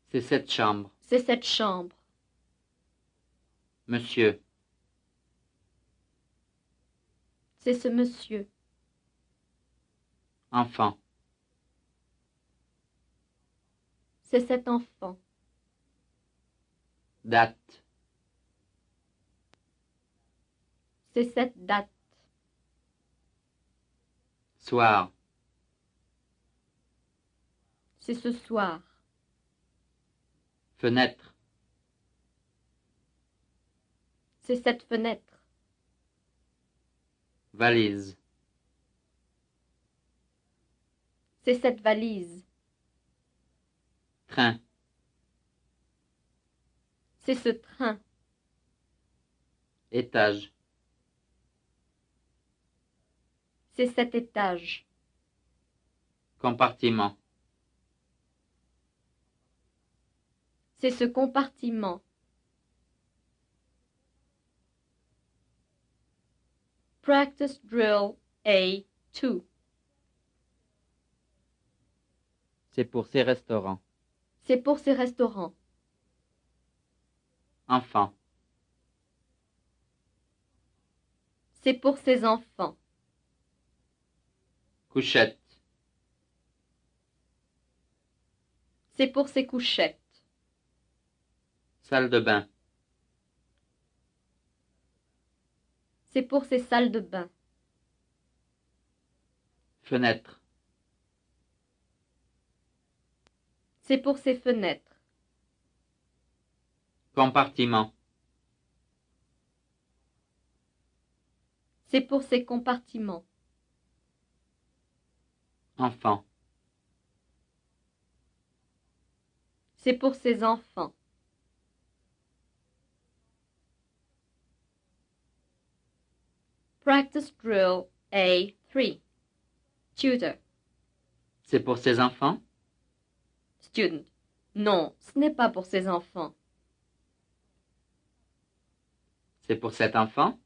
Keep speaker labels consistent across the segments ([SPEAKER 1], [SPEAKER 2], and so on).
[SPEAKER 1] C'est cette chambre.
[SPEAKER 2] C'est cette chambre.
[SPEAKER 1] Monsieur.
[SPEAKER 2] C'est ce monsieur.
[SPEAKER 1] Enfant.
[SPEAKER 2] C'est cet enfant.
[SPEAKER 1] Date.
[SPEAKER 2] C'est cette date.
[SPEAKER 1] Soir.
[SPEAKER 2] C'est ce soir.
[SPEAKER 1] Fenêtre.
[SPEAKER 2] C'est cette fenêtre.
[SPEAKER 1] Valise.
[SPEAKER 2] C'est cette valise.
[SPEAKER 1] Train.
[SPEAKER 2] C'est ce train.
[SPEAKER 1] Étage.
[SPEAKER 2] C'est cet étage.
[SPEAKER 1] Compartiment.
[SPEAKER 2] C'est ce compartiment. Practice drill A2.
[SPEAKER 1] C'est pour ces restaurants.
[SPEAKER 2] C'est pour ces restaurants.
[SPEAKER 1] Enfant.
[SPEAKER 2] C'est pour ces enfants.
[SPEAKER 1] Couchette.
[SPEAKER 2] C'est pour ces couchettes.
[SPEAKER 1] Salle de bain.
[SPEAKER 2] C'est pour ces salles de bain.
[SPEAKER 1] Fenêtre.
[SPEAKER 2] C'est pour ces fenêtres.
[SPEAKER 1] Compartiment.
[SPEAKER 2] C'est pour ces compartiments.
[SPEAKER 1] Enfant.
[SPEAKER 2] C'est pour ces enfants. Practice drill A3. Tutor.
[SPEAKER 1] C'est pour ces enfants?
[SPEAKER 2] Student. Non, ce n'est pas pour ces enfants.
[SPEAKER 1] C'est pour cet enfant?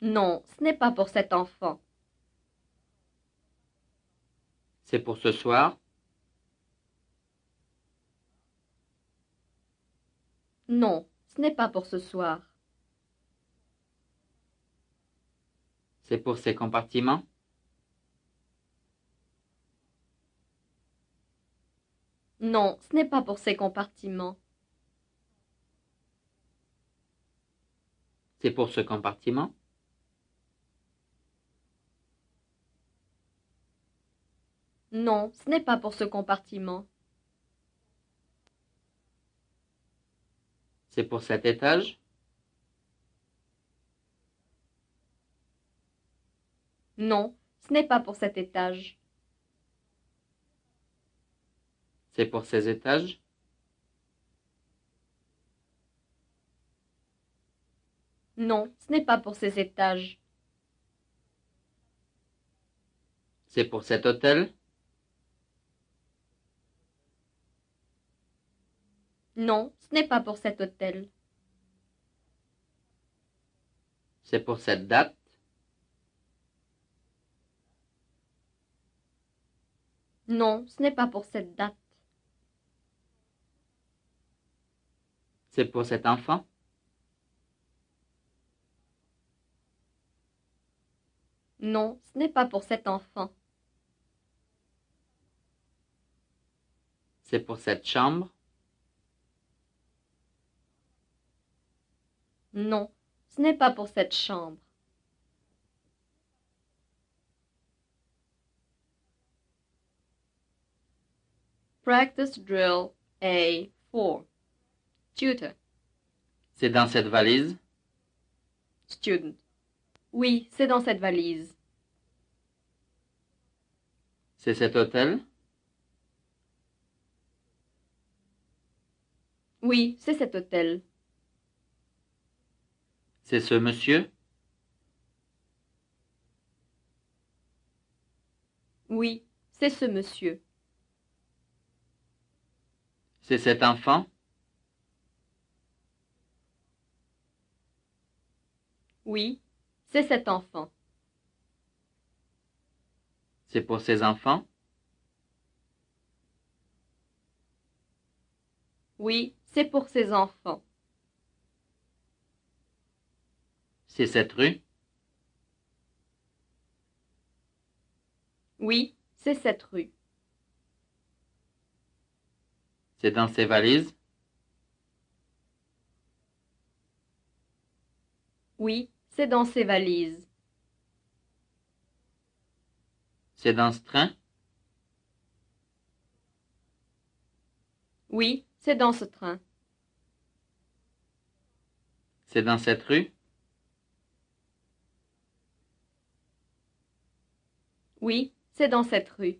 [SPEAKER 2] Non, ce n'est pas pour cet enfant.
[SPEAKER 1] C'est pour ce soir?
[SPEAKER 2] Non, ce n'est pas pour ce soir.
[SPEAKER 1] C'est pour ces compartiments?
[SPEAKER 2] Non, ce n'est pas pour ces compartiments.
[SPEAKER 1] C'est pour ce compartiment?
[SPEAKER 2] Non, ce n'est pas pour ce compartiment.
[SPEAKER 1] C'est pour cet étage?
[SPEAKER 2] Non, ce n'est pas pour cet étage.
[SPEAKER 1] C'est pour ces étages?
[SPEAKER 2] Non, ce n'est pas pour ces étages.
[SPEAKER 1] C'est pour cet hôtel?
[SPEAKER 2] Non, ce n'est pas pour cet hôtel.
[SPEAKER 1] C'est pour cette date?
[SPEAKER 2] Non, ce n'est pas pour cette date.
[SPEAKER 1] C'est pour cet enfant?
[SPEAKER 2] Non, ce n'est pas pour cet enfant.
[SPEAKER 1] C'est pour cette chambre?
[SPEAKER 2] Non, ce n'est pas pour cette chambre. Practice drill A4. Tutor.
[SPEAKER 1] C'est dans cette valise?
[SPEAKER 2] Student. Oui, c'est dans cette valise.
[SPEAKER 1] C'est cet hôtel?
[SPEAKER 2] Oui, c'est cet hôtel.
[SPEAKER 1] C'est ce monsieur?
[SPEAKER 2] Oui, c'est ce monsieur.
[SPEAKER 1] C'est cet enfant?
[SPEAKER 2] Oui, c'est cet enfant.
[SPEAKER 1] C'est pour ces enfants?
[SPEAKER 2] Oui, c'est pour ses enfants.
[SPEAKER 1] C'est cette rue?
[SPEAKER 2] Oui, c'est cette rue.
[SPEAKER 1] C'est dans ses valises?
[SPEAKER 2] Oui, c'est dans ses valises.
[SPEAKER 1] C'est dans ce train?
[SPEAKER 2] Oui, c'est dans ce train.
[SPEAKER 1] C'est dans cette rue?
[SPEAKER 2] Oui, c'est dans cette rue.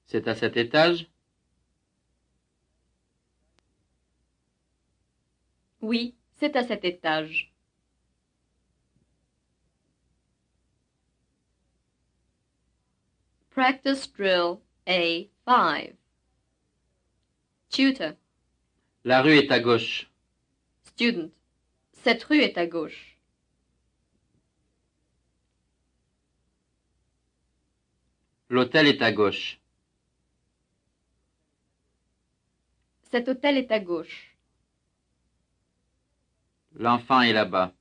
[SPEAKER 1] C'est à cet étage?
[SPEAKER 2] Oui, c'est à cet étage. Practice drill A5. Tutor.
[SPEAKER 1] La rue est à gauche.
[SPEAKER 2] Student. Cette rue est à gauche.
[SPEAKER 1] L'hôtel est à gauche.
[SPEAKER 2] Cet hôtel est à gauche.
[SPEAKER 1] L'enfant est là-bas.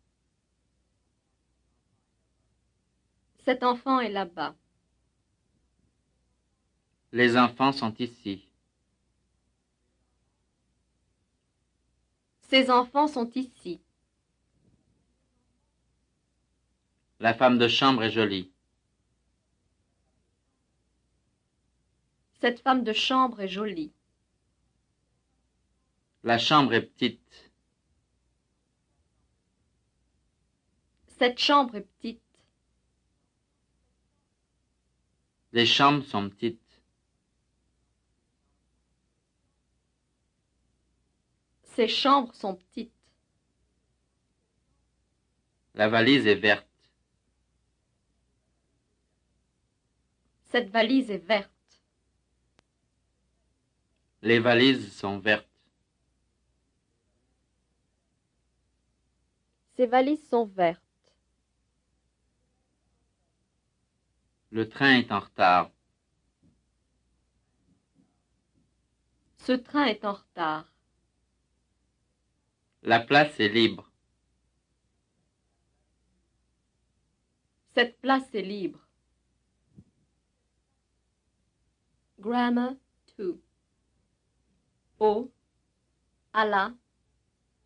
[SPEAKER 2] Cet enfant est là-bas.
[SPEAKER 1] Les enfants sont ici.
[SPEAKER 2] Ces enfants sont ici.
[SPEAKER 1] La femme de chambre est jolie.
[SPEAKER 2] Cette femme de chambre est jolie.
[SPEAKER 1] La chambre est petite.
[SPEAKER 2] Cette chambre est petite.
[SPEAKER 1] Les chambres sont petites.
[SPEAKER 2] Ces chambres sont petites.
[SPEAKER 1] La valise est verte.
[SPEAKER 2] Cette valise est verte.
[SPEAKER 1] Les valises sont vertes.
[SPEAKER 2] Ces valises sont vertes.
[SPEAKER 1] Le train est en retard.
[SPEAKER 2] Ce train est en retard.
[SPEAKER 1] La place est libre.
[SPEAKER 2] Cette place est libre. Grammar 2. Au, à la,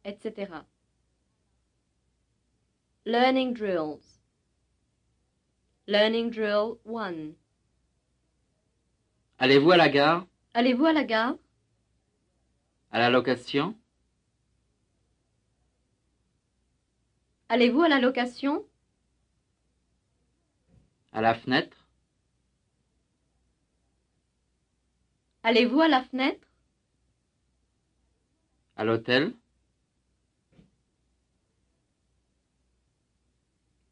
[SPEAKER 2] etc. Learning drills. Learning drill 1.
[SPEAKER 1] Allez-vous à la gare?
[SPEAKER 2] Allez-vous à la gare?
[SPEAKER 1] À la location?
[SPEAKER 2] Allez-vous à la location?
[SPEAKER 1] À la fenêtre?
[SPEAKER 2] Allez-vous à la fenêtre?
[SPEAKER 1] À l'hôtel?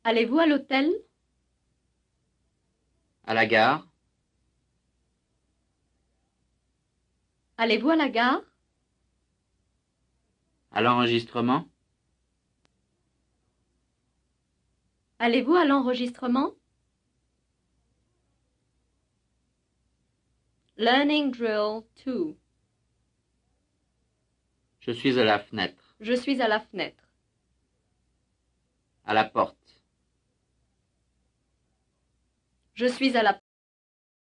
[SPEAKER 2] Allez-vous à l'hôtel?
[SPEAKER 1] À la gare?
[SPEAKER 2] Allez-vous à la gare?
[SPEAKER 1] À l'enregistrement?
[SPEAKER 2] Allez-vous à l'enregistrement? Learning drill 2.
[SPEAKER 1] Je suis à la fenêtre.
[SPEAKER 2] Je suis à la fenêtre.
[SPEAKER 1] À la porte.
[SPEAKER 2] Je suis à la